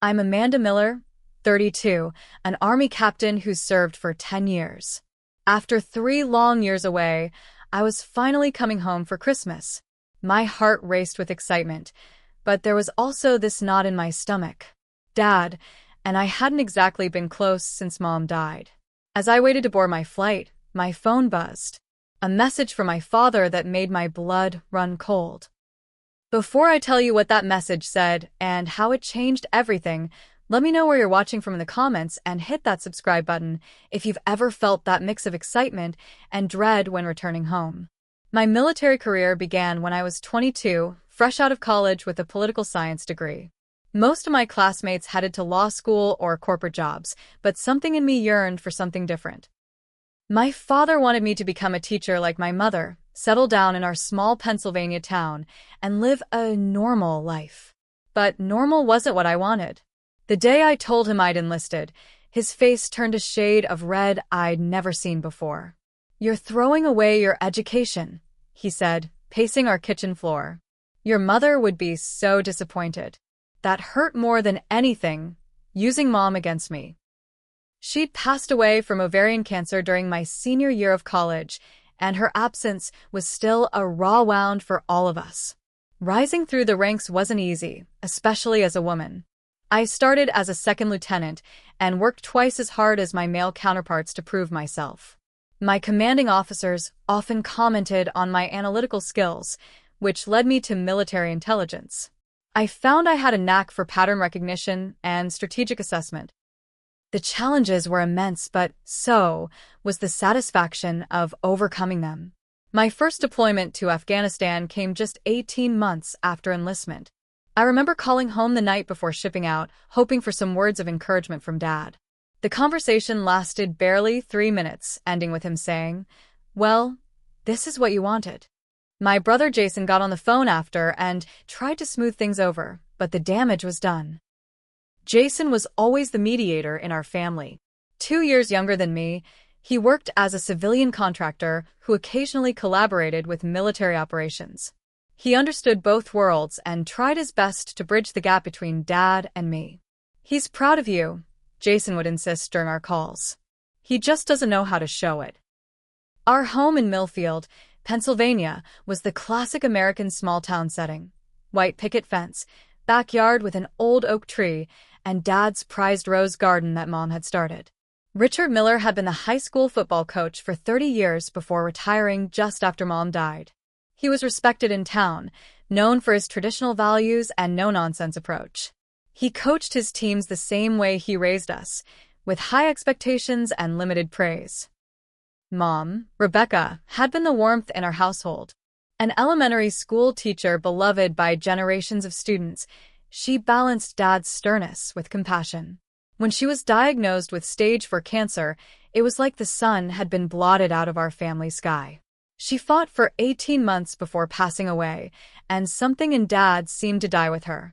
I'm Amanda Miller, 32, an Army captain who served for 10 years. After 3 long years away, I was finally coming home for Christmas. My heart raced with excitement, but there was also this knot in my stomach. Dad, and I hadn't exactly been close since Mom died. As I waited to board my flight, my phone buzzed. A message from my father that made my blood run cold. Before I tell you what that message said and how it changed everything, let me know where you're watching from in the comments and hit that subscribe button if you've ever felt that mix of excitement and dread when returning home. My military career began when I was 22, fresh out of college with a political science degree. Most of my classmates headed to law school or corporate jobs, but something in me yearned for something different. My father wanted me to become a teacher like my mother, settle down in our small Pennsylvania town, and live a normal life. But normal wasn't what I wanted. The day I told him I'd enlisted, his face turned a shade of red I'd never seen before. "You're throwing away your education," he said, pacing our kitchen floor. "Your mother would be so disappointed." That hurt more than anything, using Mom against me. She'd passed away from ovarian cancer during my senior year of college, and her absence was still a raw wound for all of us. Rising through the ranks wasn't easy, especially as a woman. I started as a second lieutenant and worked twice as hard as my male counterparts to prove myself. My commanding officers often commented on my analytical skills, which led me to military intelligence. I found I had a knack for pattern recognition and strategic assessment. The challenges were immense, but so was the satisfaction of overcoming them. My first deployment to Afghanistan came just 18 months after enlistment. I remember calling home the night before shipping out, hoping for some words of encouragement from Dad. The conversation lasted barely 3 minutes, ending with him saying, "Well, this is what you wanted." My brother Jason got on the phone after and tried to smooth things over, but the damage was done. Jason was always the mediator in our family. 2 years younger than me, he worked as a civilian contractor who occasionally collaborated with military operations. He understood both worlds and tried his best to bridge the gap between Dad and me. "He's proud of you," Jason would insist during our calls. "He just doesn't know how to show it." Our home in Millfield, Pennsylvania, was the classic American small-town setting. White picket fence, backyard with an old oak tree, and Dad's prized rose garden that Mom had started. Richard Miller had been the high school football coach for 30 years before retiring just after Mom died. He was respected in town, known for his traditional values and no-nonsense approach. He coached his teams the same way he raised us, with high expectations and limited praise. Mom, Rebecca, had been the warmth in our household. An elementary school teacher beloved by generations of students, she balanced Dad's sternness with compassion. When she was diagnosed with stage 4 cancer, it was like the sun had been blotted out of our family sky. She fought for 18 months before passing away, and something in Dad seemed to die with her.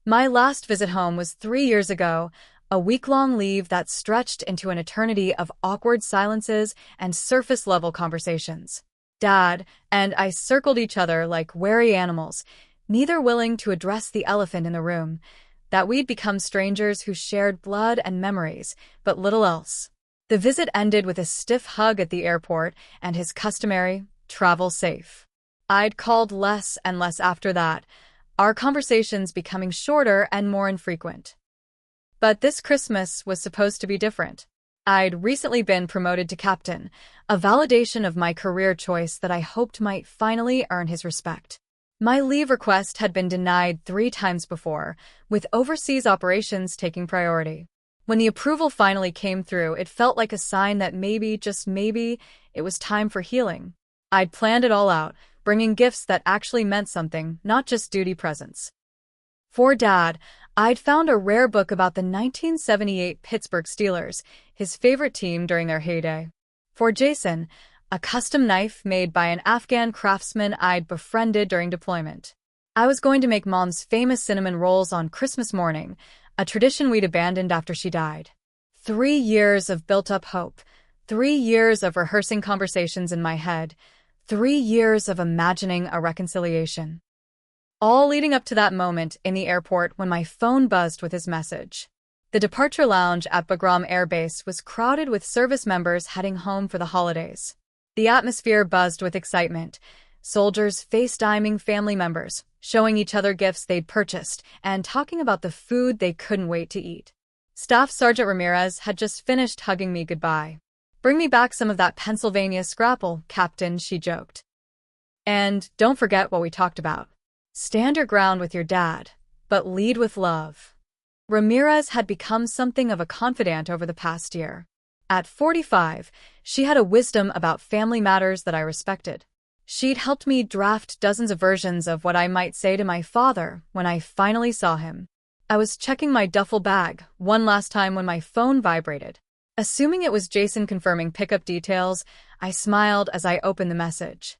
My last visit home was 3 years ago, a week-long leave that stretched into an eternity of awkward silences and surface-level conversations. Dad and I circled each other like wary animals, neither willing to address the elephant in the room, that we'd become strangers who shared blood and memories, but little else. The visit ended with a stiff hug at the airport and his customary, "travel safe." I'd called less and less after that, our conversations becoming shorter and more infrequent. But this Christmas was supposed to be different. I'd recently been promoted to captain, a validation of my career choice that I hoped might finally earn his respect. My leave request had been denied 3 times before, with overseas operations taking priority. When the approval finally came through, it felt like a sign that maybe, just maybe, it was time for healing. I'd planned it all out, bringing gifts that actually meant something, not just duty presents. For Dad, I'd found a rare book about the 1978 Pittsburgh Steelers, his favorite team during their heyday. For Jason, a custom knife made by an Afghan craftsman I'd befriended during deployment. I was going to make Mom's famous cinnamon rolls on Christmas morning, a tradition we'd abandoned after she died. 3 years of built-up hope, 3 years of rehearsing conversations in my head, 3 years of imagining a reconciliation. all leading up to that moment in the airport when my phone buzzed with his message. The departure lounge at Bagram Air Base was crowded with service members heading home for the holidays. The atmosphere buzzed with excitement. Soldiers FaceTiming family members, showing each other gifts they'd purchased, and talking about the food they couldn't wait to eat. Staff Sergeant Ramirez had just finished hugging me goodbye. "Bring me back some of that Pennsylvania scrapple, Captain," she joked. "And don't forget what we talked about. Stand your ground with your dad, but lead with love." Ramirez had become something of a confidant over the past year. At 45, she had a wisdom about family matters that I respected. She'd helped me draft dozens of versions of what I might say to my father when I finally saw him. I was checking my duffel bag one last time when my phone vibrated. Assuming it was Jason confirming pickup details, I smiled as I opened the message.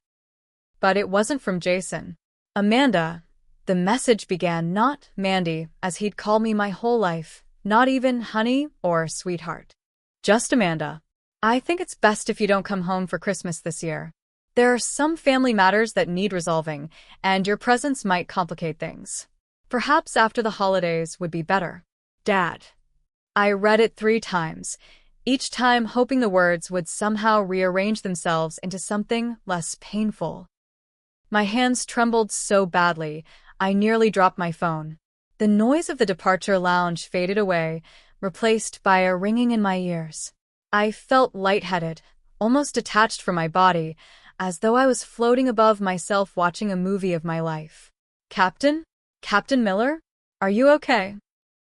But it wasn't from Jason. "Amanda." The message began, not Mandy, as he'd called me my whole life, not even honey or sweetheart. "Just Amanda. I think it's best if you don't come home for Christmas this year. There are some family matters that need resolving, and your presence might complicate things. Perhaps after the holidays would be better. Dad." I read it 3 times, each time hoping the words would somehow rearrange themselves into something less painful. My hands trembled so badly, I nearly dropped my phone. The noise of the departure lounge faded away, replaced by a ringing in my ears. I felt lightheaded, almost detached from my body, as though I was floating above myself watching a movie of my life. "Captain? Captain Miller? Are you okay?"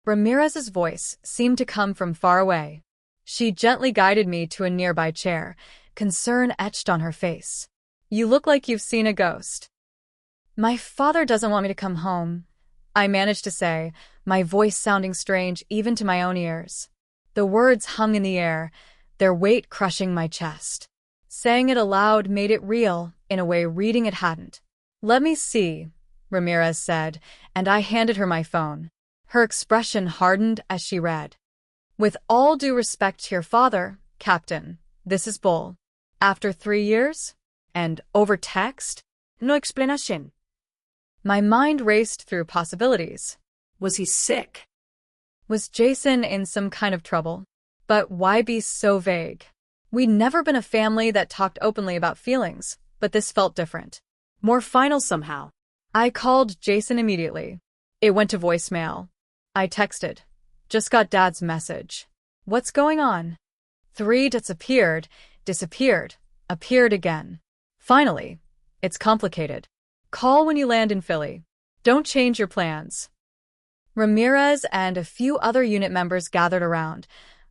Ramirez's voice seemed to come from far away. She gently guided me to a nearby chair, concern etched on her face. "You look like you've seen a ghost." "My father doesn't want me to come home," I managed to say, my voice sounding strange even to my own ears. The words hung in the air, their weight crushing my chest. Saying it aloud made it real, in a way reading it hadn't. "Let me see," Ramirez said, and I handed her my phone. Her expression hardened as she read. "With all due respect to your father, Captain, this is bull. After 3 years? And over text? No explanation." My mind raced through possibilities. Was he sick? Was Jason in some kind of trouble? But why be so vague? We'd never been a family that talked openly about feelings, but this felt different. More final somehow. I called Jason immediately. It went to voicemail. I texted. "Just got Dad's message. What's going on?" 3 dots appeared, disappeared, appeared again. Finally. "It's complicated. Call when you land in Philly. Don't change your plans." Ramirez and a few other unit members gathered around,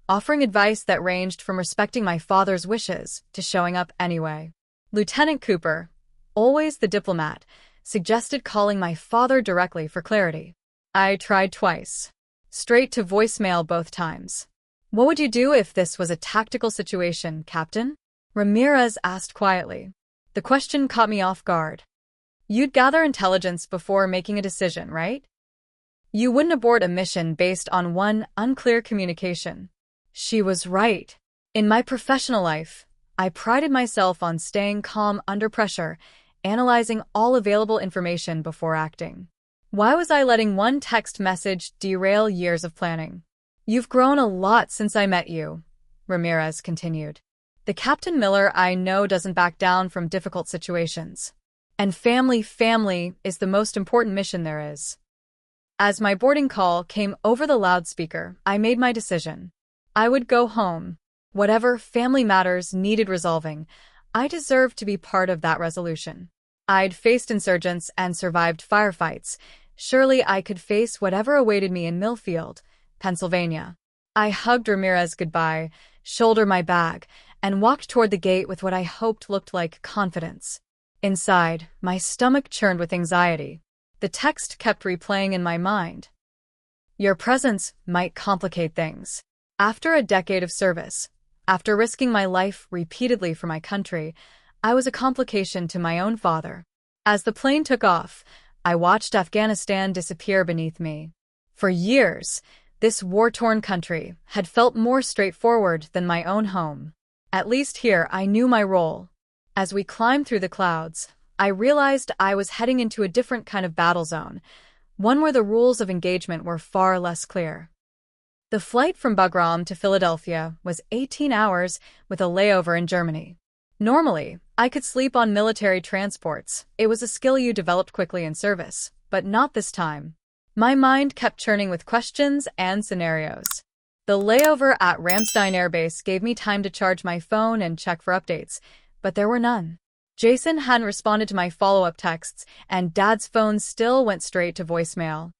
offering advice that ranged from respecting my father's wishes to showing up anyway. Lieutenant Cooper, always the diplomat, suggested calling my father directly for clarity. I tried twice. Straight to voicemail both times. "What would you do if this was a tactical situation, Captain?" Ramirez asked quietly. The question caught me off guard. "You'd gather intelligence before making a decision, right? You wouldn't abort a mission based on one unclear communication." She was right. In my professional life, I prided myself on staying calm under pressure, analyzing all available information before acting. Why was I letting one text message derail years of planning? "You've grown a lot since I met you," Ramirez continued. "The Captain Miller I know doesn't back down from difficult situations. And family is the most important mission there is." As my boarding call came over the loudspeaker, I made my decision. I would go home. Whatever family matters needed resolving, I deserved to be part of that resolution. I'd faced insurgents and survived firefights. Surely I could face whatever awaited me in Millfield, Pennsylvania. I hugged Ramirez goodbye, shouldered my bag, and walked toward the gate with what I hoped looked like confidence. Inside, my stomach churned with anxiety. The text kept replaying in my mind. "Your presence might complicate things. After a decade of service, after risking my life repeatedly for my country, I was a complication to my own father." As the plane took off, I watched Afghanistan disappear beneath me. For years, this war-torn country had felt more straightforward than my own home. At least here I knew my role. As we climbed through the clouds, I realized I was heading into a different kind of battle zone, one where the rules of engagement were far less clear. The flight from Bagram to Philadelphia was 18 hours with a layover in Germany. Normally, I could sleep on military transports. It was a skill you developed quickly in service, but not this time. My mind kept churning with questions and scenarios. The layover at Ramstein Air Base gave me time to charge my phone and check for updates, but there were none. Jason hadn't responded to my follow-up texts, and Dad's phone still went straight to voicemail.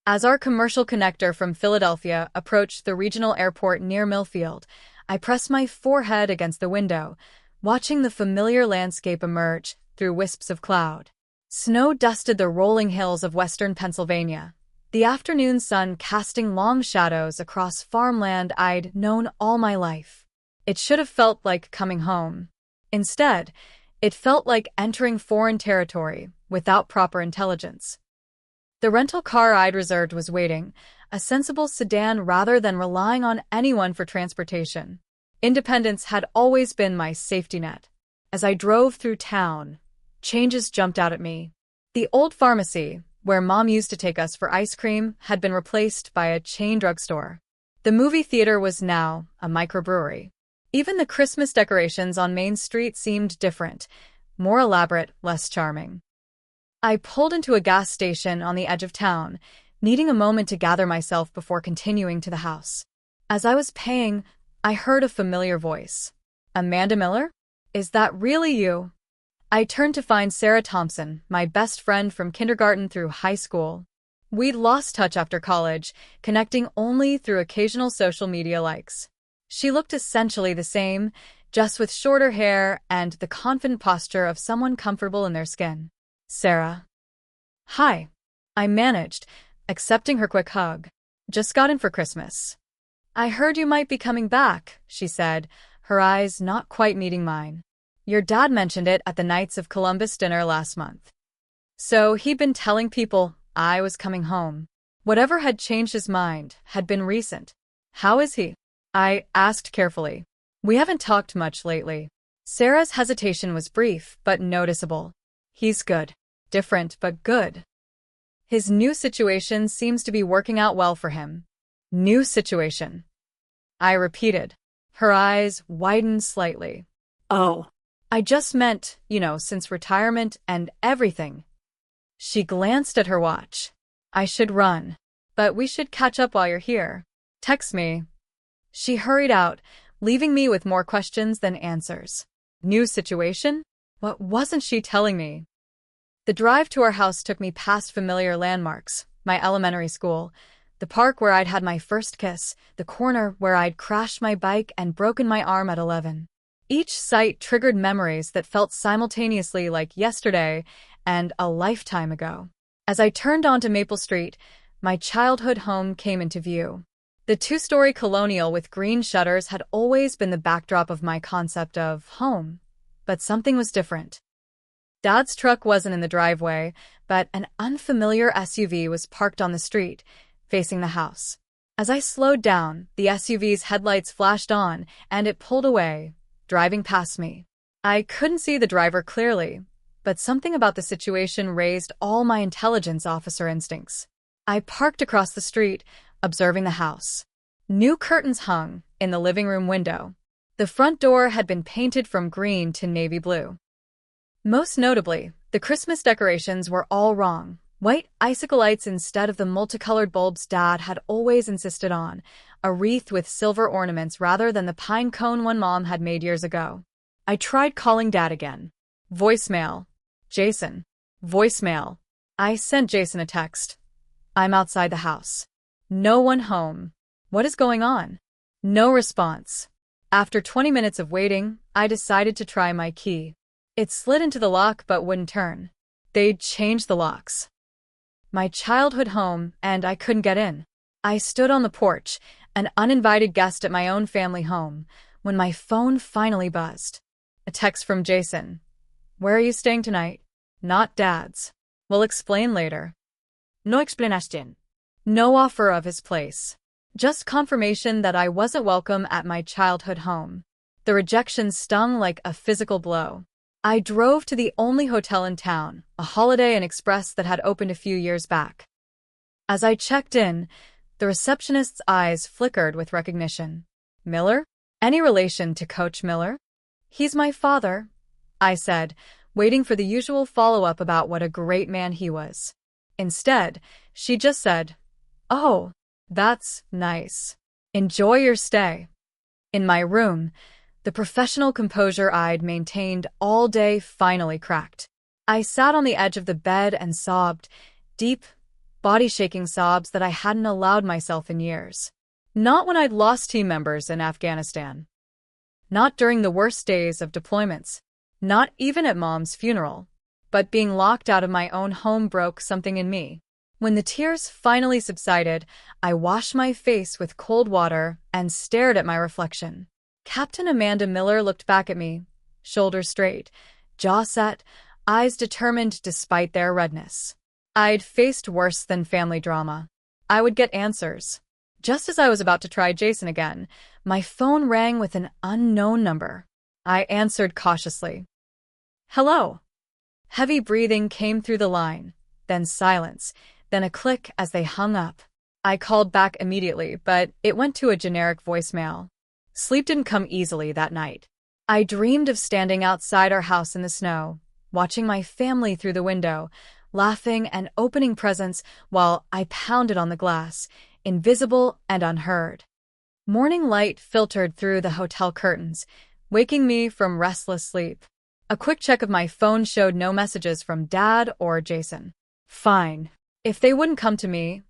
As our commercial connector from Philadelphia approached the regional airport near Millfield, I pressed my forehead against the window, watching the familiar landscape emerge through wisps of cloud. Snow dusted the rolling hills of western Pennsylvania, the afternoon sun casting long shadows across farmland I'd known all my life. It should have felt like coming home. Instead, it felt like entering foreign territory without proper intelligence. The rental car I'd reserved was waiting, a sensible sedan rather than relying on anyone for transportation. Independence had always been my safety net. As I drove through town, changes jumped out at me. The old pharmacy, where Mom used to take us for ice cream, had been replaced by a chain drugstore. The movie theater was now a microbrewery. Even the Christmas decorations on Main Street seemed different, more elaborate, less charming. I pulled into a gas station on the edge of town, needing a moment to gather myself before continuing to the house. As I was paying, I heard a familiar voice. "Amanda Miller? Is that really you?" I turned to find Sarah Thompson, my best friend from kindergarten through high school. We'd lost touch after college, connecting only through occasional social media likes. She looked essentially the same, just with shorter hair and the confident posture of someone comfortable in their skin. "Sarah." "Hi." I managed, accepting her quick hug. "Just got in for Christmas." "I heard you might be coming back," she said, her eyes not quite meeting mine. "Your dad mentioned it at the Knights of Columbus dinner last month." So he'd been telling people I was coming home. Whatever had changed his mind had been recent. "How is he?" I asked carefully. "We haven't talked much lately." Sarah's hesitation was brief but noticeable. "He's good. Different but good. His new situation seems to be working out well for him." "New situation," I repeated. Her eyes widened slightly. "Oh. I just meant, since retirement and everything." She glanced at her watch. "I should run, but we should catch up while you're here. Text me." She hurried out, leaving me with more questions than answers. New situation? What wasn't she telling me? The drive to our house took me past familiar landmarks, my elementary school, the park where I'd had my first kiss, the corner where I'd crashed my bike and broken my arm at 11. Each sight triggered memories that felt simultaneously like yesterday and a lifetime ago. As I turned onto Maple Street, my childhood home came into view. The two-story colonial with green shutters had always been the backdrop of my concept of home, but something was different. Dad's truck wasn't in the driveway, but an unfamiliar SUV was parked on the street, facing the house. As I slowed down, the SUV's headlights flashed on, and it pulled away, driving past me. I couldn't see the driver clearly, but something about the situation raised all my intelligence officer instincts. I parked across the street, observing the house. New curtains hung in the living room window. The front door had been painted from green to navy blue. Most notably, the Christmas decorations were all wrong. White icicle lights instead of the multicolored bulbs Dad had always insisted on, a wreath with silver ornaments rather than the pine cone one Mom had made years ago. I tried calling Dad again. Voicemail. Jason. Voicemail. I sent Jason a text. "I'm outside the house. No one home. What is going on?" No response. After 20 minutes of waiting, I decided to try my key. It slid into the lock but wouldn't turn. They'd changed the locks. My childhood home, and I couldn't get in. I stood on the porch, an uninvited guest at my own family home, when my phone finally buzzed. A text from Jason. "Where are you staying tonight?" Not Dad's. "We'll explain later." No explanación. No offer of his place. Just confirmation that I wasn't welcome at my childhood home. The rejection stung like a physical blow. I drove to the only hotel in town, a Holiday Inn Express that had opened a few years back. As I checked in, the receptionist's eyes flickered with recognition. Miller? Any relation to Coach Miller? He's my father, I said, waiting for the usual follow-up about what a great man he was. Instead, she just said, "Oh, that's nice. Enjoy your stay." In my room, the professional composure I'd maintained all day finally cracked. I sat on the edge of the bed and sobbed, deep, body-shaking sobs that I hadn't allowed myself in years. Not when I'd lost team members in Afghanistan. Not during the worst days of deployments. Not even at Mom's funeral. But being locked out of my own home broke something in me. When the tears finally subsided, I washed my face with cold water and stared at my reflection. Captain Amanda Miller looked back at me, shoulders straight, jaw set, eyes determined despite their redness. I'd faced worse than family drama. I would get answers. Just as I was about to try Jason again, my phone rang with an unknown number. I answered cautiously. "Hello." Heavy breathing came through the line, then silence, then a click as they hung up. I called back immediately, but it went to a generic voicemail. Sleep didn't come easily that night. I dreamed of standing outside our house in the snow, watching my family through the window, laughing and opening presents while I pounded on the glass, invisible and unheard. Morning light filtered through the hotel curtains, waking me from restless sleep. A quick check of my phone showed no messages from Dad or Jason. Fine. If they wouldn't come to me,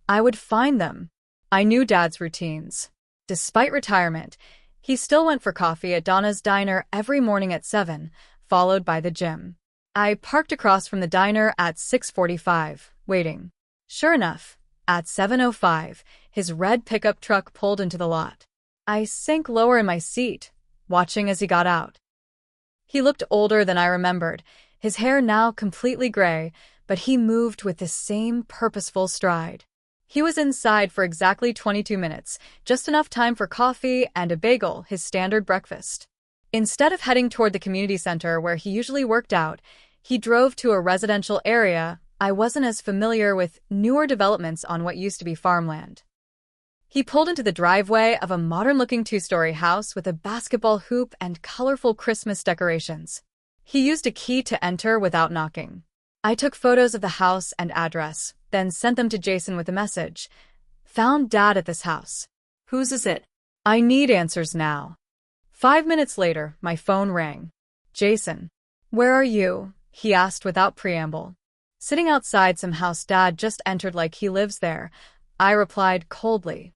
I would find them. I knew Dad's routines. Despite retirement, he still went for coffee at Donna's diner every morning at 7, followed by the gym. I parked across from the diner at 6:45, waiting. Sure enough, at 7:05, his red pickup truck pulled into the lot. I sank lower in my seat, watching as he got out. He looked older than I remembered, his hair now completely gray, but he moved with the same purposeful stride. He was inside for exactly 22 minutes, just enough time for coffee and a bagel, his standard breakfast. Instead of heading toward the community center where he usually worked out, he drove to a residential area I wasn't as familiar with, newer developments on what used to be farmland. He pulled into the driveway of a modern-looking two-story house with a basketball hoop and colorful Christmas decorations. He used a key to enter without knocking. I took photos of the house and address, then sent them to Jason with a message. Found Dad at this house. Whose is it? I need answers now. 5 minutes later, my phone rang. Jason. Where are you? He asked without preamble. Sitting outside some house Dad just entered like he lives there, I replied coldly.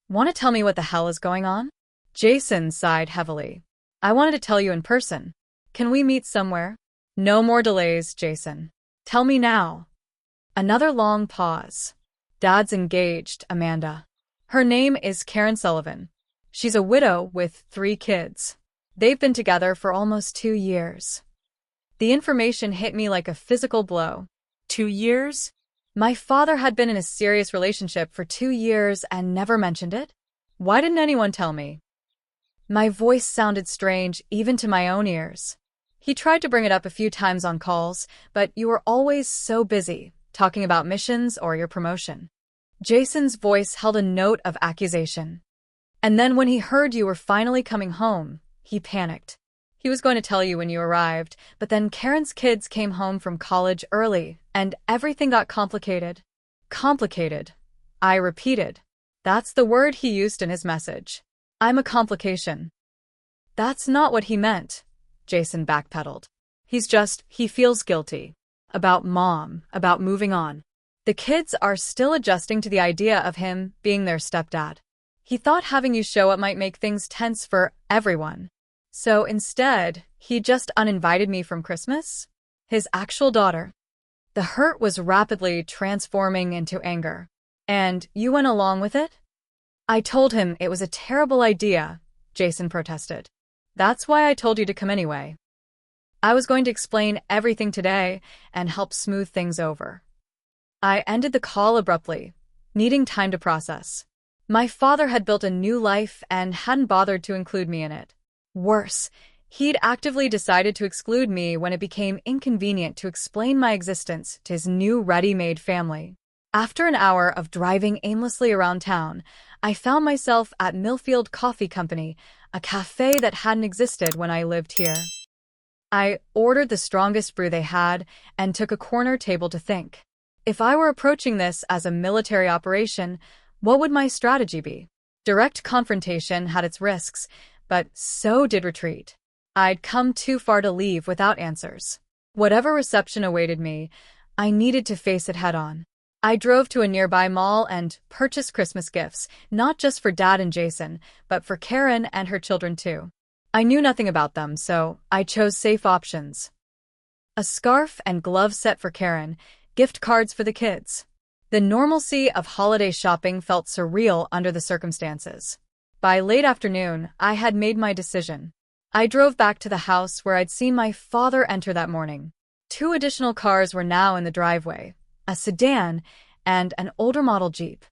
Want to tell me what the hell is going on? Jason sighed heavily. I wanted to tell you in person. Can we meet somewhere? No more delays, Jason. Tell me now. Another long pause. Dad's engaged, Amanda. Her name is Karen Sullivan. She's a widow with 3 kids. They've been together for almost 2 years. The information hit me like a physical blow. 2 years? My father had been in a serious relationship for 2 years and never mentioned it? Why didn't anyone tell me? My voice sounded strange even to my own ears. He tried to bring it up a few times on calls, but you were always so busy, talking about missions or your promotion. Jason's voice held a note of accusation. And then when he heard you were finally coming home, he panicked. He was going to tell you when you arrived, but then Karen's kids came home from college early, and everything got complicated. Complicated. I repeated. That's the word he used in his message. I'm a complication. That's not what he meant, Jason backpedaled. He feels guilty. About Mom, about moving on. The kids are still adjusting to the idea of him being their stepdad. He thought having you show up might make things tense for everyone. So instead, he just uninvited me from Christmas? His actual daughter. The hurt was rapidly transforming into anger. And you went along with it? I told him it was a terrible idea, Jason protested. That's why I told you to come anyway. I was going to explain everything today and help smooth things over. I ended the call abruptly, needing time to process. My father had built a new life and hadn't bothered to include me in it. Worse, He'd actively decided to exclude me when it became inconvenient to explain my existence to his new ready-made family. After an hour of driving aimlessly around town, I found myself at Millfield Coffee Company, a cafe that hadn't existed when I lived here. I ordered the strongest brew they had and took a corner table to think. If I were approaching this as a military operation, what would my strategy be? Direct confrontation had its risks, but so did retreat. I'd come too far to leave without answers. Whatever reception awaited me, I needed to face it head-on. I drove to a nearby mall and purchased Christmas gifts, not just for Dad and Jason, but for Karen and her children too. I knew nothing about them, so I chose safe options. A scarf and glove set for Karen, gift cards for the kids. The normalcy of holiday shopping felt surreal under the circumstances. By late afternoon, I had made my decision. I drove back to the house where I'd seen my father enter that morning. 2 additional cars were now in the driveway, a sedan and an older model Jeep.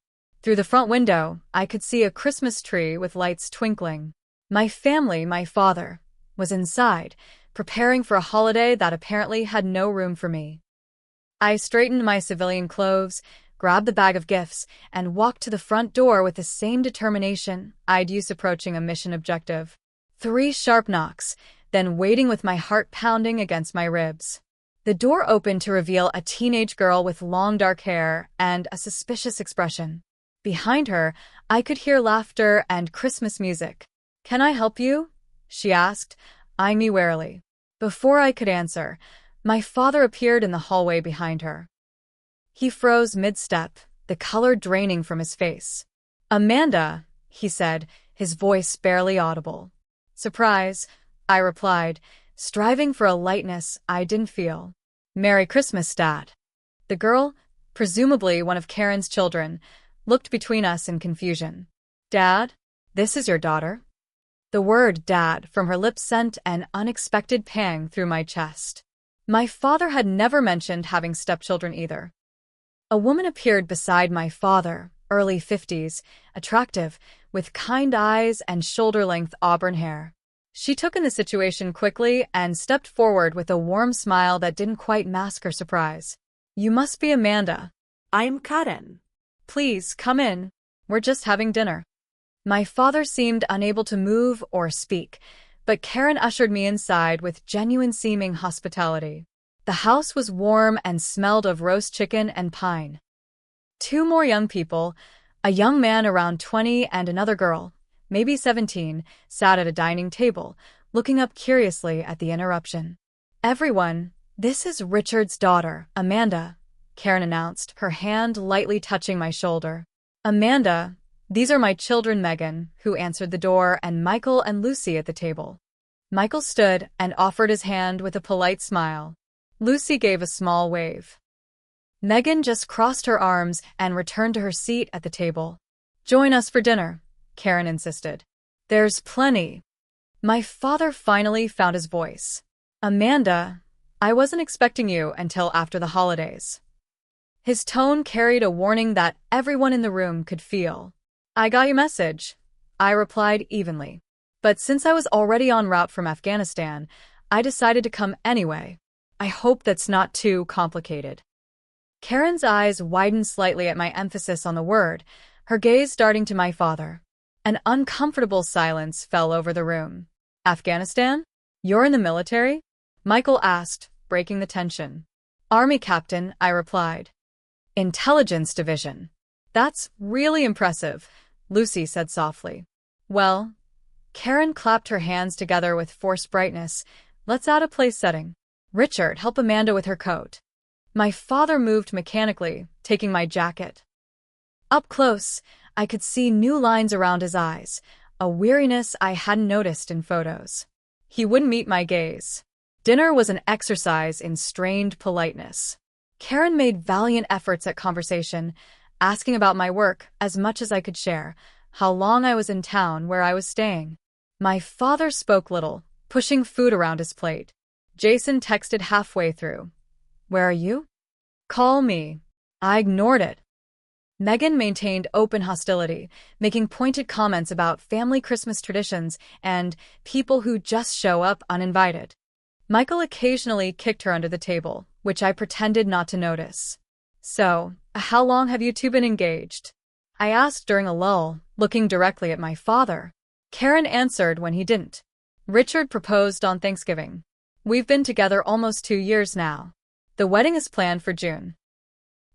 Through the front window, I could see a Christmas tree with lights twinkling. My family, my father, was inside, preparing for a holiday that apparently had no room for me. I straightened my civilian clothes, grabbed the bag of gifts, and walked to the front door with the same determination I'd use approaching a mission objective. 3 sharp knocks, then waiting with my heart pounding against my ribs. The door opened to reveal a teenage girl with long dark hair and a suspicious expression. Behind her, I could hear laughter and Christmas music. "Can I help you?" she asked, eyeing me warily. Before I could answer, my father appeared in the hallway behind her. He froze mid-step, the color draining from his face. "Amanda," he said, his voice barely audible. "Surprise," I replied, striving for a lightness I didn't feel. "Merry Christmas, Dad." The girl, presumably one of Karen's children, looked between us in confusion. "Dad, this is your daughter?" The word "dad" from her lips sent an unexpected pang through my chest. My father had never mentioned having stepchildren either. A woman appeared beside my father, early 50s, attractive, with kind eyes and shoulder-length auburn hair. She took in the situation quickly and stepped forward with a warm smile that didn't quite mask her surprise. "You must be Amanda." I'm Karen. "Please, come in. We're just having dinner." My father seemed unable to move or speak, but Karen ushered me inside with genuine-seeming hospitality. The house was warm and smelled of roast chicken and pine. 2 more young people, a young man around 20 and another girl, maybe 17, sat at a dining table, looking up curiously at the interruption. "Everyone, this is Richard's daughter, Amanda," Karen announced, her hand lightly touching my shoulder. "Amanda, these are my children, Megan," who answered the door, and Michael and Lucy at the table. Michael stood and offered his hand with a polite smile. Lucy gave a small wave. Megan just crossed her arms and returned to her seat at the table. "Join us for dinner," Karen insisted. "There's plenty." My father finally found his voice. "Amanda, I wasn't expecting you until after the holidays." His tone carried a warning that everyone in the room could feel. "I got your message," I replied evenly. "But since I was already en route from Afghanistan, I decided to come anyway. I hope that's not too complicated." Karen's eyes widened slightly at my emphasis on the word, her gaze darting to my father. An uncomfortable silence fell over the room. "Afghanistan? You're in the military?" Michael asked, breaking the tension. "Army captain," I replied. "Intelligence division." "That's really impressive," Lucy said softly. "Well," Karen clapped her hands together with forced brightness, "let's add a place setting. Richard, help Amanda with her coat." My father moved mechanically, taking my jacket. Up close, I could see new lines around his eyes, a weariness I hadn't noticed in photos. He wouldn't meet my gaze. Dinner was an exercise in strained politeness. Karen made valiant efforts at conversation, asking about my work as much as I could share, how long I was in town where I was staying. My father spoke little, pushing food around his plate. Jason texted halfway through. "Where are you?" "Call me." I ignored it. Megan maintained open hostility, making pointed comments about family Christmas traditions and people who just show up uninvited. Michael occasionally kicked her under the table, which I pretended not to notice. "So, how long have you two been engaged?" I asked during a lull, looking directly at my father. Karen answered when he didn't. "Richard proposed on Thanksgiving. We've been together almost 2 years now. The wedding is planned for June."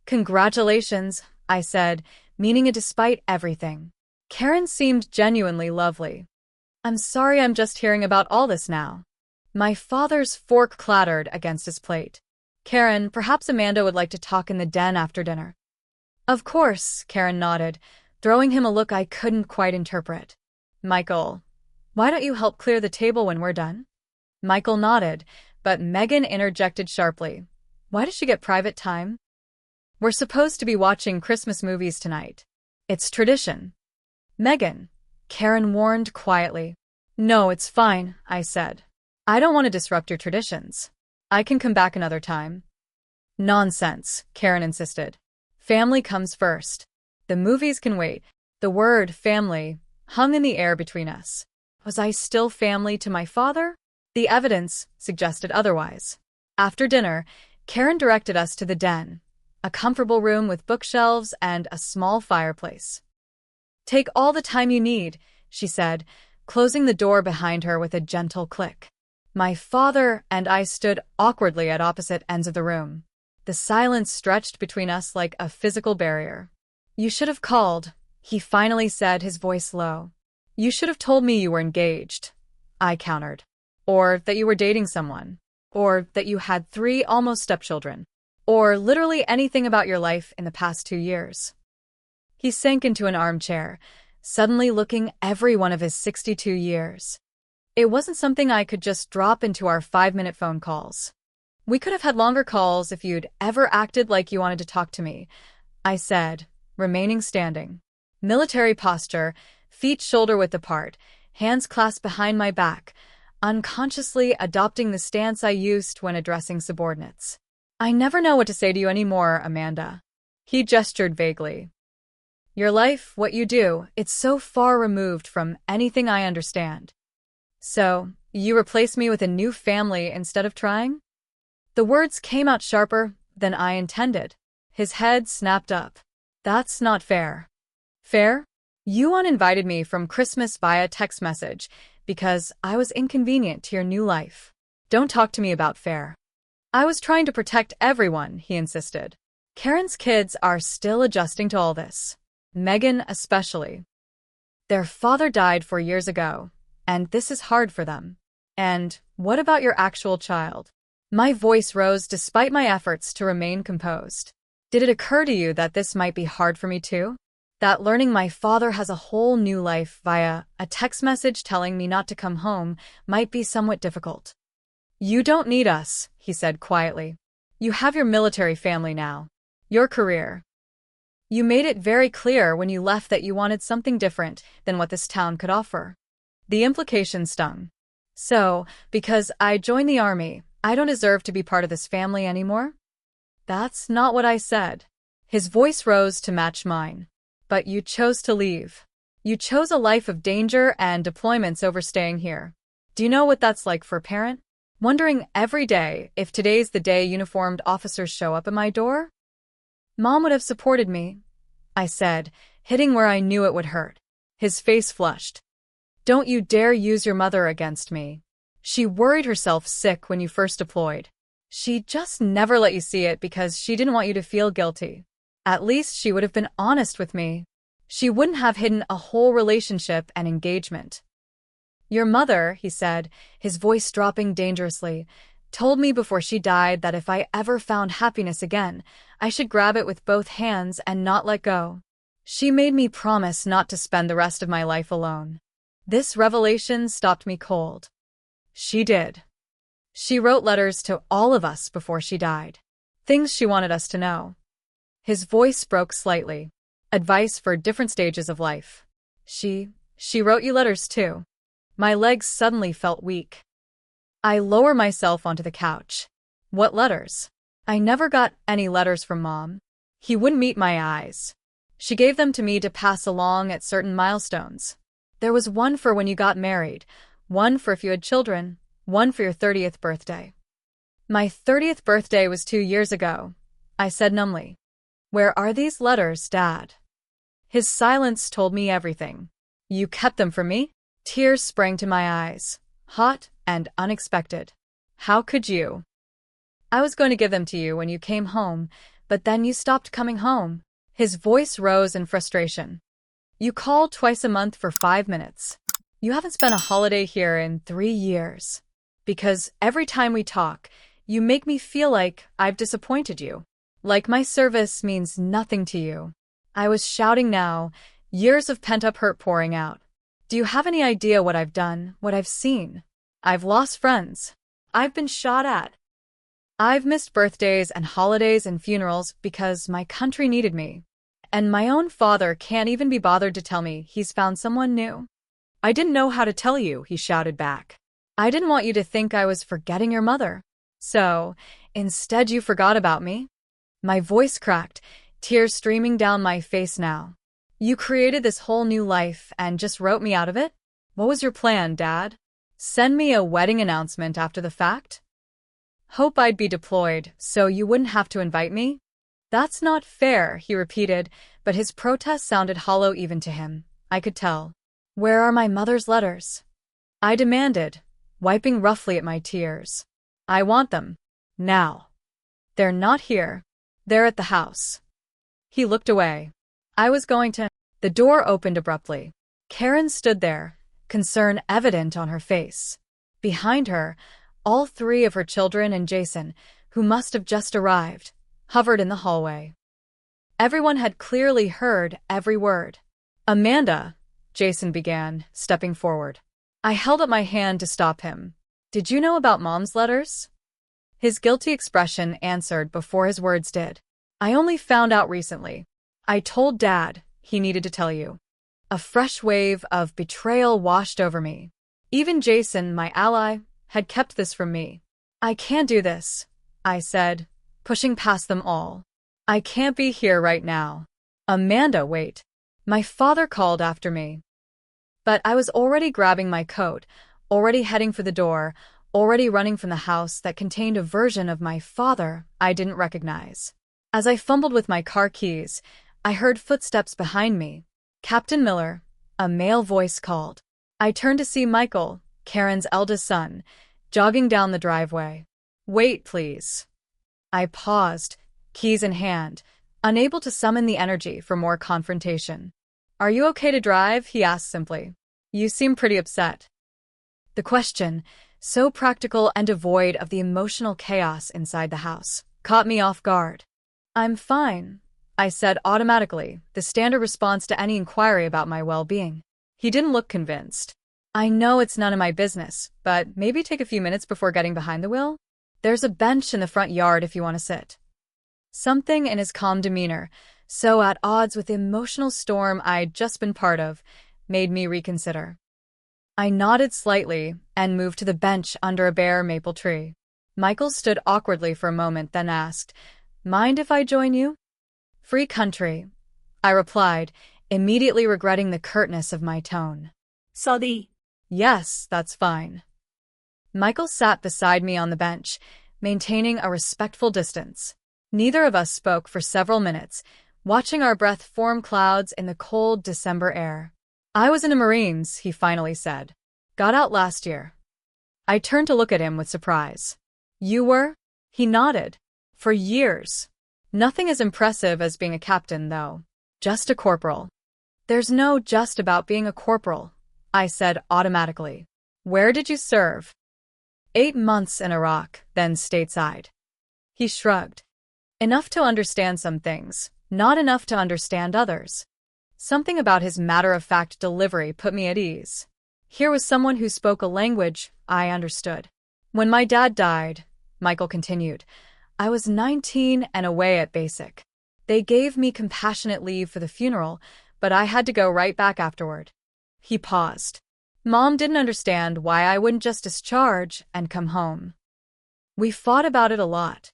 "Congratulations," I said, meaning it despite everything. Karen seemed genuinely lovely. "I'm sorry I'm just hearing about all this now." My father's fork clattered against his plate. "Karen, perhaps Amanda would like to talk in the den after dinner." "Of course," Karen nodded, throwing him a look I couldn't quite interpret. "Michael, why don't you help clear the table when we're done?" Michael nodded, but Megan interjected sharply. "Why does she get private time?" "We're supposed to be watching Christmas movies tonight. It's tradition." "Megan," Karen warned quietly. "No, it's fine," I said. "I don't want to disrupt your traditions. I can come back another time." "Nonsense," Karen insisted. "Family comes first. The movies can wait." The word family hung in the air between us. Was I still family to my father? The evidence suggested otherwise. After dinner, Karen directed us to the den, a comfortable room with bookshelves and a small fireplace. "Take all the time you need," she said, closing the door behind her with a gentle click. My father and I stood awkwardly at opposite ends of the room. The silence stretched between us like a physical barrier. "You should have called," he finally said, his voice low. "You should have told me you were engaged," I countered. "Or that you were dating someone. Or that you had 3 almost stepchildren. Or literally anything about your life in the past 2 years. He sank into an armchair, suddenly looking every one of his 62 years. It wasn't something I could just drop into our 5-minute phone calls. "We could have had longer calls if you'd ever acted like you wanted to talk to me," I said, remaining standing. Military posture, feet shoulder-width apart, hands clasped behind my back, unconsciously adopting the stance I used when addressing subordinates. "I never know what to say to you anymore, Amanda." He gestured vaguely. "Your life, what you do, it's so far removed from anything I understand. So, you replace me with a new family instead of trying?" The words came out sharper than I intended. His head snapped up. "That's not fair." "Fair? You uninvited me from Christmas via text message because I was inconvenient to your new life. Don't talk to me about fair." "I was trying to protect everyone," he insisted. Karen's kids are still adjusting to all this. Megan especially. Their father died 4 years ago, and this is hard for them. "And what about your actual child?" My voice rose despite my efforts to remain composed. "Did it occur to you that this might be hard for me too? That learning my father has a whole new life via a text message telling me not to come home might be somewhat difficult?" "You don't need us," he said quietly. "You have your military family now. Your career. You made it very clear when you left that you wanted something different than what this town could offer." The implication stung. "So, because I joined the army, I don't deserve to be part of this family anymore?" "That's not what I said." His voice rose to match mine. "But you chose to leave. You chose a life of danger and deployments over staying here. Do you know what that's like for a parent? Wondering every day if today's the day uniformed officers show up at my door?" "Mom would have supported me," I said, hitting where I knew it would hurt. His face flushed. "Don't you dare use your mother against me. She worried herself sick when you first deployed. She just never let you see it because she didn't want you to feel guilty. At least she would have been honest with me. She wouldn't have hidden a whole relationship and engagement." "Your mother," he said, his voice dropping dangerously, "told me before she died that if I ever found happiness again, I should grab it with both hands and not let go. She made me promise not to spend the rest of my life alone." This revelation stopped me cold. She did. She wrote letters to all of us before she died. Things she wanted us to know. His voice broke slightly. "Advice for different stages of life." She wrote you letters too." My legs suddenly felt weak. I lowered myself onto the couch. "What letters?" "I never got any letters from Mom." He wouldn't meet my eyes. She gave them to me to pass along at certain milestones. There was one for when you got married, one for if you had children, one for your 30th birthday. My 30th birthday was 2 years ago, I said numbly. Where are these letters, Dad? His silence told me everything. You kept them from me? Tears sprang to my eyes, hot and unexpected. How could you? I was going to give them to you when you came home, but then you stopped coming home. His voice rose in frustration. You called twice a month for 5 minutes. You haven't spent a holiday here in 3 years. Because every time we talk, you make me feel like I've disappointed you. Like my service means nothing to you. I was shouting now, years of pent-up hurt pouring out. Do you have any idea what I've done, what I've seen? I've lost friends. I've been shot at. I've missed birthdays and holidays and funerals because my country needed me. And my own father can't even be bothered to tell me he's found someone new. I didn't know how to tell you, he shouted back. I didn't want you to think I was forgetting your mother. So, instead you forgot about me? My voice cracked, tears streaming down my face now. You created this whole new life and just wrote me out of it? What was your plan, Dad? Send me a wedding announcement after the fact? Hope I'd be deployed, so you wouldn't have to invite me? That's not fair, he repeated, but his protest sounded hollow even to him. I could tell. Where are my mother's letters? I demanded, wiping roughly at my tears. I want them. Now. They're not here. They're at the house. He looked away. I was going to. The door opened abruptly. Karen stood there, concern evident on her face. Behind her, all 3 of her children and Jason, who must have just arrived, hovered in the hallway. Everyone had clearly heard every word. Amanda, Jason began, stepping forward. I held up my hand to stop him. Did you know about Mom's letters? His guilty expression answered before his words did. I only found out recently. I told Dad he needed to tell you. A fresh wave of betrayal washed over me. Even Jason, my ally, had kept this from me. I can't do this, I said, pushing past them all. I can't be here right now. Amanda, wait. My father called after me. But I was already grabbing my coat, already heading for the door, already running from the house that contained a version of my father I didn't recognize. As I fumbled with my car keys, I heard footsteps behind me. Captain Miller, a male voice called. I turned to see Michael, Karen's eldest son, jogging down the driveway. Wait, please. I paused, keys in hand, unable to summon the energy for more confrontation. Are you okay to drive? He asked simply. You seem pretty upset. The question, so practical and devoid of the emotional chaos inside the house, caught me off guard. I'm fine, I said automatically, the standard response to any inquiry about my well-being. He didn't look convinced. I know it's none of my business, but maybe take a few minutes before getting behind the wheel? There's a bench in the front yard if you want to sit. Something in his calm demeanor, so at odds with the emotional storm I'd just been part of, made me reconsider. I nodded slightly and moved to the bench under a bare maple tree. Michael stood awkwardly for a moment, then asked, Mind if I join you? Free country, I replied, immediately regretting the curtness of my tone. Sorry. Yes, that's fine. Michael sat beside me on the bench, maintaining a respectful distance. Neither of us spoke for several minutes, watching our breath form clouds in the cold December air. I was in the Marines, he finally said. Got out last year. I turned to look at him with surprise. You were? He nodded. For years. Nothing as impressive as being a captain, though. Just a corporal. There's no just about being a corporal, I said automatically. Where did you serve? 8 months in Iraq, then stateside. He shrugged. Enough to understand some things, not enough to understand others. Something about his matter-of-fact delivery put me at ease. Here was someone who spoke a language I understood. When my dad died, Michael continued, I was 19 and away at basic. They gave me compassionate leave for the funeral, but I had to go right back afterward. He paused. Mom didn't understand why I wouldn't just discharge and come home. We fought about it a lot.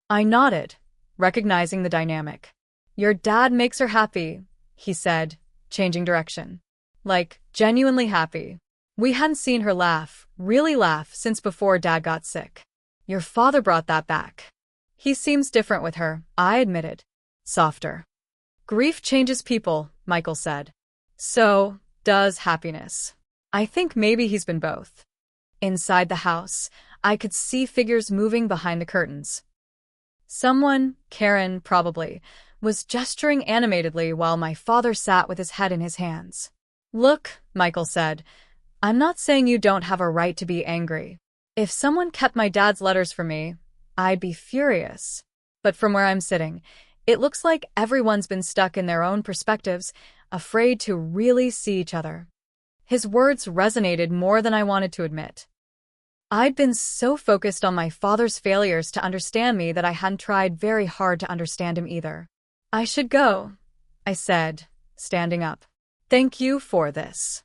I nodded, recognizing the dynamic. Your dad makes her happy, he said, changing direction. Like, genuinely happy. We hadn't seen her laugh, really laugh, since before Dad got sick. Your father brought that back. He seems different with her, I admitted. Softer. Grief changes people, Michael said. So does happiness. I think maybe he's been both. Inside the house, I could see figures moving behind the curtains. Someone, Karen probably, was gesturing animatedly while my father sat with his head in his hands. Look, Michael said, I'm not saying you don't have a right to be angry. If someone kept my dad's letters from me, I'd be furious. But from where I'm sitting, it looks like everyone's been stuck in their own perspectives, afraid to really see each other. His words resonated more than I wanted to admit. I'd been so focused on my father's failures to understand me that I hadn't tried very hard to understand him either. I should go, I said, standing up. Thank you for this.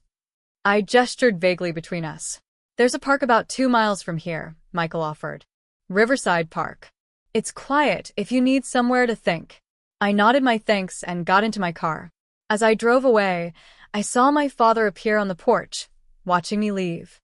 I gestured vaguely between us. There's a park about 2 miles from here, Michael offered. Riverside Park. It's quiet if you need somewhere to think. I nodded my thanks and got into my car. As I drove away, I saw my father appear on the porch, watching me leave.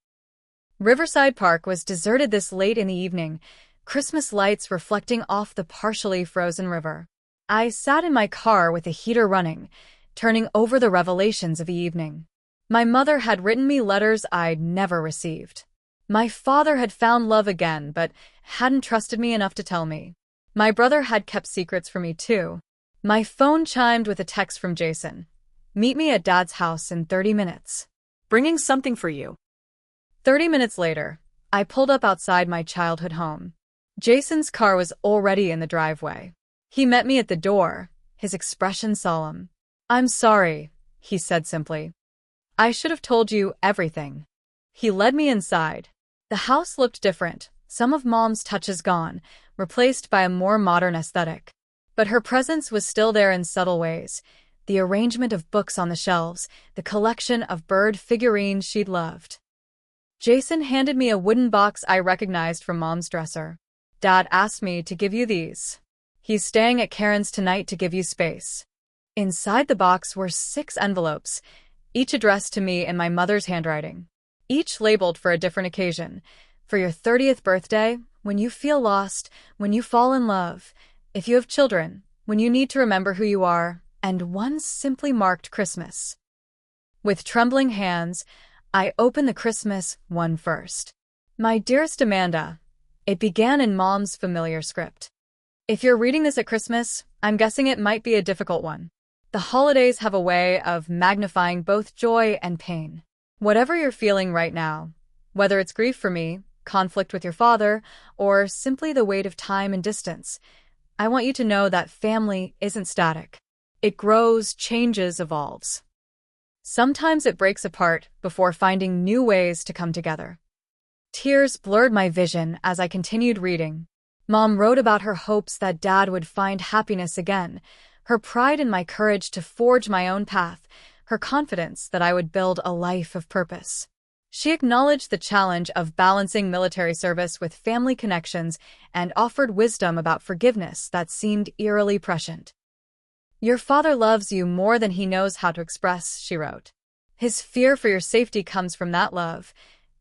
Riverside Park was deserted this late in the evening, Christmas lights reflecting off the partially frozen river. I sat in my car with the heater running, turning over the revelations of the evening. My mother had written me letters I'd never received. My father had found love again, but hadn't trusted me enough to tell me. My brother had kept secrets from me too. My phone chimed with a text from Jason. Meet me at Dad's house in 30 minutes. Bringing something for you. 30 minutes later, I pulled up outside my childhood home. Jason's car was already in the driveway. He met me at the door, his expression solemn. I'm sorry, he said simply. I should have told you everything. He led me inside. The house looked different, some of Mom's touches gone, replaced by a more modern aesthetic. But her presence was still there in subtle ways. The arrangement of books on the shelves, the collection of bird figurines she'd loved. Jason handed me a wooden box I recognized from Mom's dresser. Dad asked me to give you these. He's staying at Karen's tonight to give you space. Inside the box were 6 envelopes, each addressed to me in my mother's handwriting. Each labeled for a different occasion. For your 30th birthday, when you feel lost, when you fall in love, if you have children, when you need to remember who you are, and one simply marked Christmas. With trembling hands, I opened the Christmas one first. My dearest Amanda, it began in Mom's familiar script. If you're reading this at Christmas, I'm guessing it might be a difficult one. The holidays have a way of magnifying both joy and pain. Whatever you're feeling right now, whether it's grief for me, conflict with your father, or simply the weight of time and distance, I want you to know that family isn't static. It grows, changes, evolves. Sometimes it breaks apart before finding new ways to come together. Tears blurred my vision as I continued reading. Mom wrote about her hopes that Dad would find happiness again, her pride in my courage to forge my own path, her confidence that I would build a life of purpose. She acknowledged the challenge of balancing military service with family connections and offered wisdom about forgiveness that seemed eerily prescient. Your father loves you more than he knows how to express, she wrote. His fear for your safety comes from that love,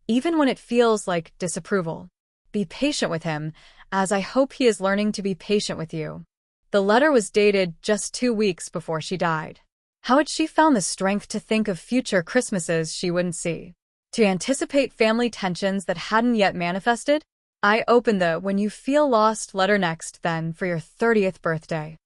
even when it feels like disapproval. Be patient with him, as I hope he is learning to be patient with you. The letter was dated just 2 weeks before she died. How had she found the strength to think of future Christmases she wouldn't see? To anticipate family tensions that hadn't yet manifested? I opened the "When You Feel Lost" letter next, then, for your 30th birthday.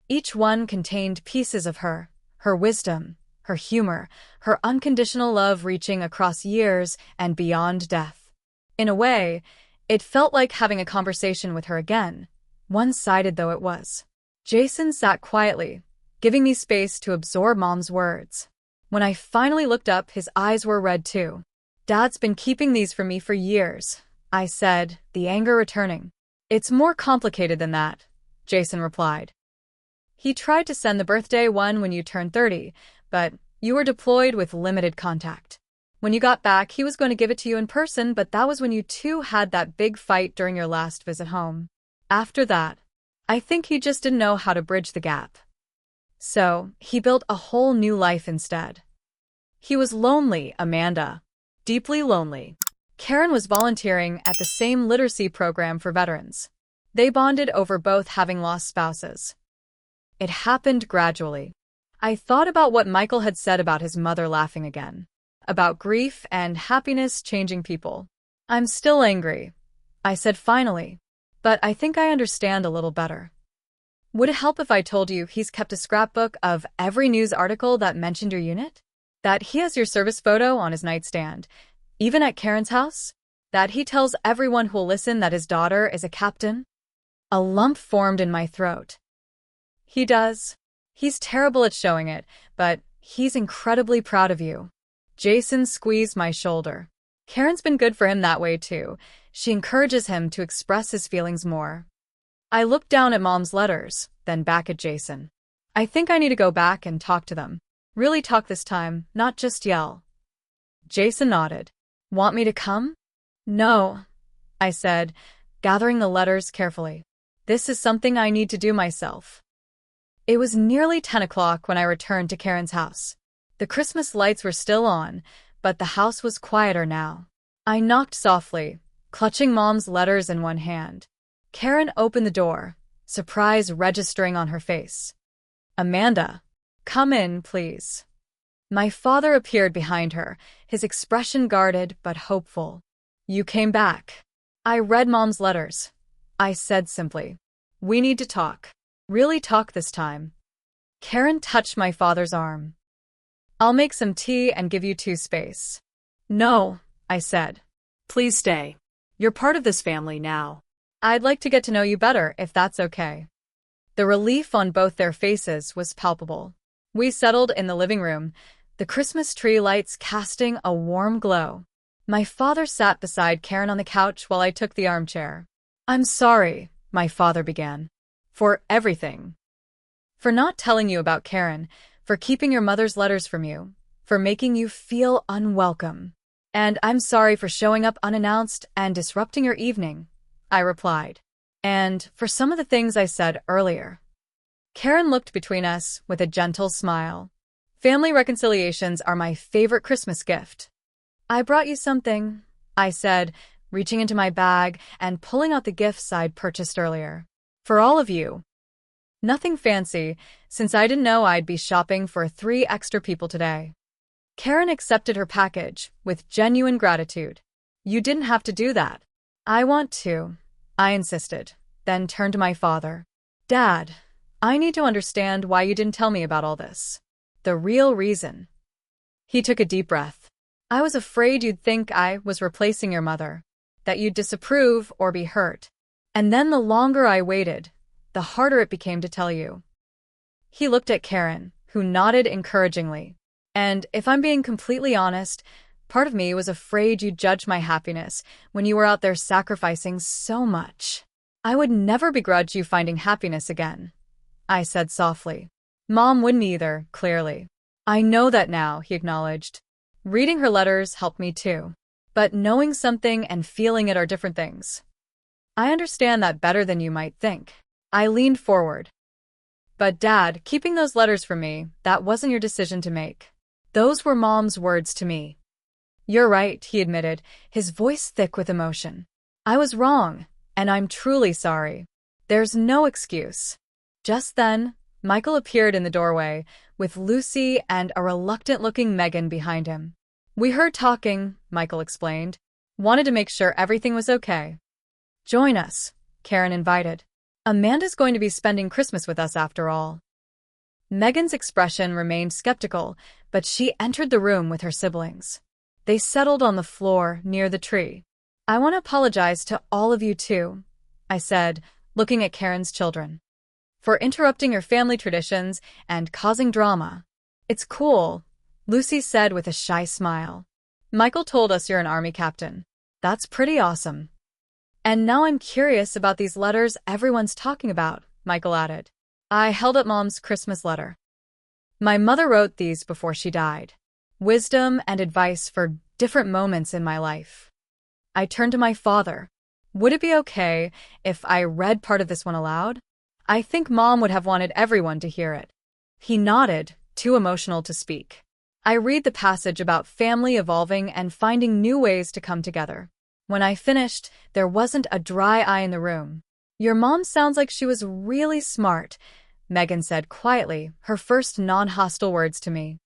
Each one contained pieces of her wisdom, her humor, her unconditional love reaching across years and beyond death. In a way, it felt like having a conversation with her again, one-sided though it was. Jason sat quietly, giving me space to absorb Mom's words. When I finally looked up, his eyes were red too. Dad's been keeping these from me for years, I said, the anger returning. It's more complicated than that, Jason replied. He tried to send the birthday one when you turned 30, but you were deployed with limited contact. When you got back, he was going to give it to you in person, but that was when you two had that big fight during your last visit home. After that, I think he just didn't know how to bridge the gap. So, he built a whole new life instead. He was lonely, Amanda. Deeply lonely. Karen was volunteering at the same literacy program for veterans. They bonded over both having lost spouses. It happened gradually. I thought about what Michael had said about his mother laughing again. About grief and happiness changing people. I'm still angry, I said finally. But I think I understand a little better. Would it help if I told you he's kept a scrapbook of every news article that mentioned your unit? That he has your service photo on his nightstand, even at Karen's house? That he tells everyone who'll listen that his daughter is a captain? A lump formed in my throat. He does. He's terrible at showing it, but he's incredibly proud of you. Jason squeezed my shoulder. Karen's been good for him that way too. She encourages him to express his feelings more. I looked down at Mom's letters, then back at Jason. I think I need to go back and talk to them. Really talk this time, not just yell. Jason nodded. Want me to come? No, I said, gathering the letters carefully. This is something I need to do myself. It was nearly 10 o'clock when I returned to Karen's house. The Christmas lights were still on, but the house was quieter now. I knocked softly, clutching Mom's letters in one hand. Karen opened the door, surprise registering on her face. Amanda, come in, please. My father appeared behind her, his expression guarded but hopeful. You came back. I read Mom's letters. I said simply. We need to talk. Really talk this time. Karen touched my father's arm. I'll make some tea and give you two space. No, I said. Please stay. You're part of this family now. I'd like to get to know you better, if that's okay. The relief on both their faces was palpable. We settled in the living room, the Christmas tree lights casting a warm glow. My father sat beside Karen on the couch while I took the armchair. I'm sorry, my father began. For everything. For not telling you about Karen, for keeping your mother's letters from you, for making you feel unwelcome. And I'm sorry for showing up unannounced and disrupting your evening, I replied. And for some of the things I said earlier. Karen looked between us with a gentle smile. Family reconciliations are my favorite Christmas gift. I brought you something, I said, reaching into my bag and pulling out the gifts I'd purchased earlier. For all of you. Nothing fancy, since I didn't know I'd be shopping for 3 extra people today. Karen accepted her package with genuine gratitude. You didn't have to do that. I want to, I insisted, then turned to my father. Dad, I need to understand why you didn't tell me about all this. The real reason. He took a deep breath. I was afraid you'd think I was replacing your mother, that you'd disapprove or be hurt. And then the longer I waited, the harder it became to tell you. He looked at Karen, who nodded encouragingly. And if I'm being completely honest, part of me was afraid you'd judge my happiness when you were out there sacrificing so much. I would never begrudge you finding happiness again, I said softly. Mom wouldn't either, clearly. I know that now, he acknowledged. Reading her letters helped me too. But knowing something and feeling it are different things. I understand that better than you might think. I leaned forward. But Dad, keeping those letters from me, that wasn't your decision to make. Those were Mom's words to me. You're right, he admitted, his voice thick with emotion. I was wrong, and I'm truly sorry. There's no excuse. Just then, Michael appeared in the doorway, with Lucy and a reluctant-looking Megan behind him. We heard talking, Michael explained. Wanted to make sure everything was okay. Join us, Karen invited. Amanda's going to be spending Christmas with us after all. Megan's expression remained skeptical, but she entered the room with her siblings. They settled on the floor near the tree. I want to apologize to all of you too, I said, looking at Karen's children. For interrupting your family traditions and causing drama. It's cool, Lucy said with a shy smile. Michael told us you're an army captain. That's pretty awesome. And now I'm curious about these letters everyone's talking about, Michael added. I held up Mom's Christmas letter. My mother wrote these before she died. Wisdom and advice for different moments in my life. I turned to my father. Would it be okay if I read part of this one aloud? I think Mom would have wanted everyone to hear it. He nodded, too emotional to speak. I read the passage about family evolving and finding new ways to come together. When I finished, there wasn't a dry eye in the room. Your mom sounds like she was really smart, Megan said quietly, her first non-hostile words to me.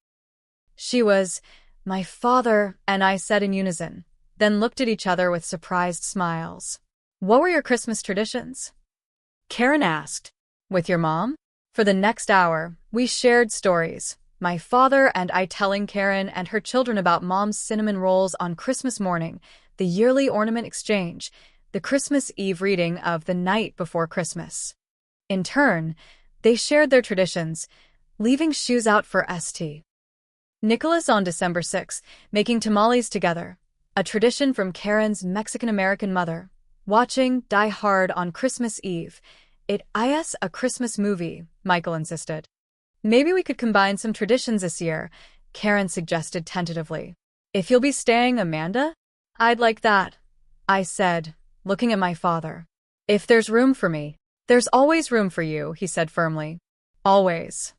She was, my father, and I said in unison, then looked at each other with surprised smiles. What were your Christmas traditions? Karen asked. With your mom? For the next hour, we shared stories, my father and I telling Karen and her children about Mom's cinnamon rolls on Christmas morning, the yearly ornament exchange, the Christmas Eve reading of The Night Before Christmas. In turn, they shared their traditions, leaving shoes out for St. Nicholas on December 6, making tamales together, a tradition from Karen's Mexican-American mother, watching Die Hard on Christmas Eve. It is a Christmas movie, Michael insisted. Maybe we could combine some traditions this year, Karen suggested tentatively. If you'll be staying, Amanda? I'd like that, I said, looking at my father. If there's room for me. There's always room for you, he said firmly. Always.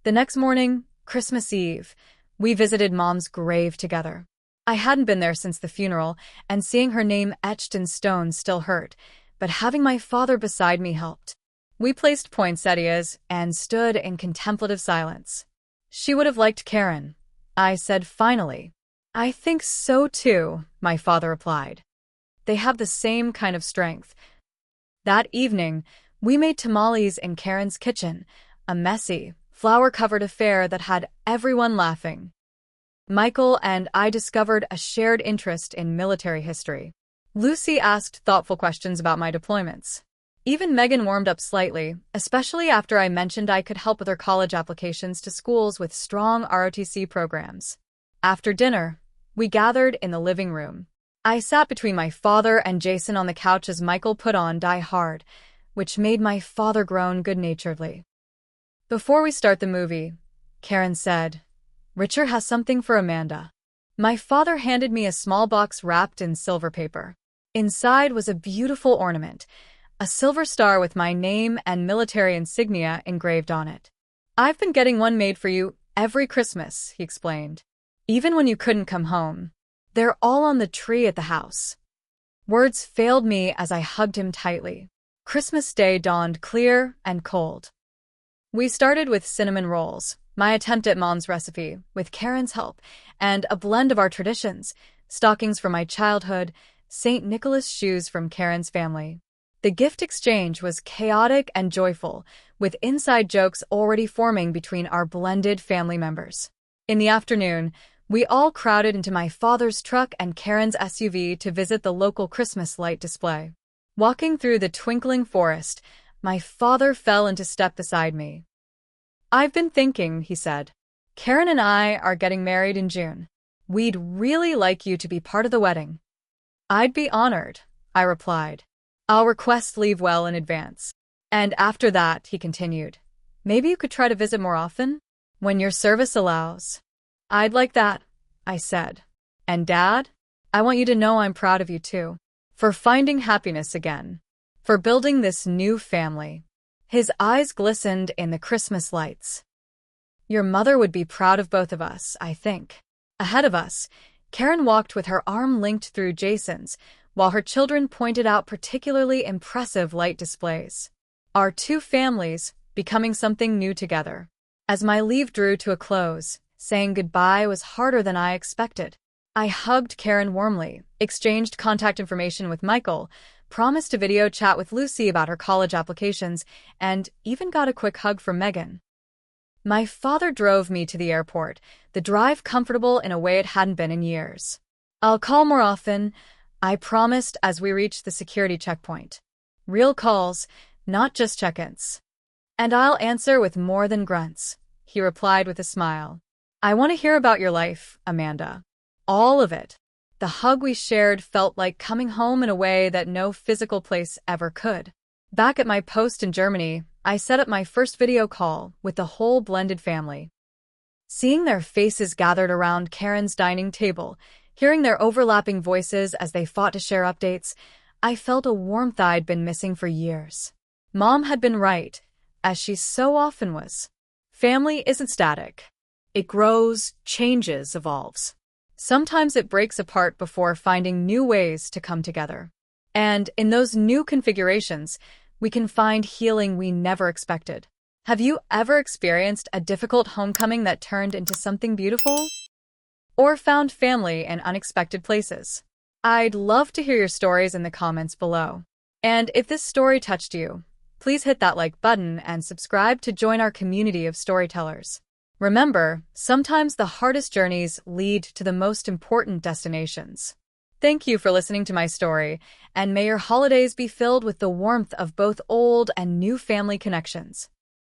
The next morning, Christmas Eve, we visited Mom's grave together. I hadn't been there since the funeral, and seeing her name etched in stone still hurt, but having my father beside me helped. We placed poinsettias and stood in contemplative silence. She would have liked Karen, I said finally. I think so too, my father replied. They have the same kind of strength. That evening, we made tamales in Karen's kitchen, a messy, flower-covered affair that had everyone laughing. Michael and I discovered a shared interest in military history. Lucy asked thoughtful questions about my deployments. Even Megan warmed up slightly, especially after I mentioned I could help with her college applications to schools with strong ROTC programs. After dinner, we gathered in the living room. I sat between my father and Jason on the couch as Michael put on Die Hard, which made my father groan good-naturedly. Before we start the movie, Karen said, Richard has something for Amanda. My father handed me a small box wrapped in silver paper. Inside was a beautiful ornament, a silver star with my name and military insignia engraved on it. I've been getting one made for you every Christmas, he explained. Even when you couldn't come home. They're all on the tree at the house. Words failed me as I hugged him tightly. Christmas Day dawned clear and cold. We started with cinnamon rolls, my attempt at Mom's recipe, with Karen's help, and a blend of our traditions, stockings from my childhood, St. Nicholas shoes from Karen's family. The gift exchange was chaotic and joyful, with inside jokes already forming between our blended family members. In the afternoon, we all crowded into my father's truck and Karen's SUV to visit the local Christmas light display. Walking through the twinkling forest, my father fell into step beside me. I've been thinking, he said. Karen and I are getting married in June. We'd really like you to be part of the wedding. I'd be honored, I replied. I'll request leave well in advance. And after that, he continued, maybe you could try to visit more often? When your service allows. I'd like that, I said. And Dad, I want you to know I'm proud of you too. For finding happiness again. For building this new family. His eyes glistened in the Christmas lights. Your mother would be proud of both of us, I think. Ahead of us, Karen walked with her arm linked through Jason's, while her children pointed out particularly impressive light displays. Our two families becoming something new together. As my leave drew to a close, saying goodbye was harder than I expected. I hugged Karen warmly, exchanged contact information with Michael, promised to video chat with Lucy about her college applications, and even got a quick hug from Megan. My father drove me to the airport, the drive comfortable in a way it hadn't been in years. I'll call more often, I promised as we reached the security checkpoint. Real calls, not just check-ins. And I'll answer with more than grunts, he replied with a smile. I want to hear about your life, Amanda. All of it. The hug we shared felt like coming home in a way that no physical place ever could. Back at my post in Germany, I set up my first video call with the whole blended family. Seeing their faces gathered around Karen's dining table, hearing their overlapping voices as they fought to share updates, I felt a warmth I'd been missing for years. Mom had been right, as she so often was. Family isn't static. It grows, changes, evolves. Sometimes it breaks apart before finding new ways to come together. And in those new configurations, we can find healing we never expected. Have you ever experienced a difficult homecoming that turned into something beautiful? Or found family in unexpected places? I'd love to hear your stories in the comments below. And if this story touched you, please hit that like button and subscribe to join our community of storytellers. Remember, sometimes the hardest journeys lead to the most important destinations. Thank you for listening to my story, and may your holidays be filled with the warmth of both old and new family connections.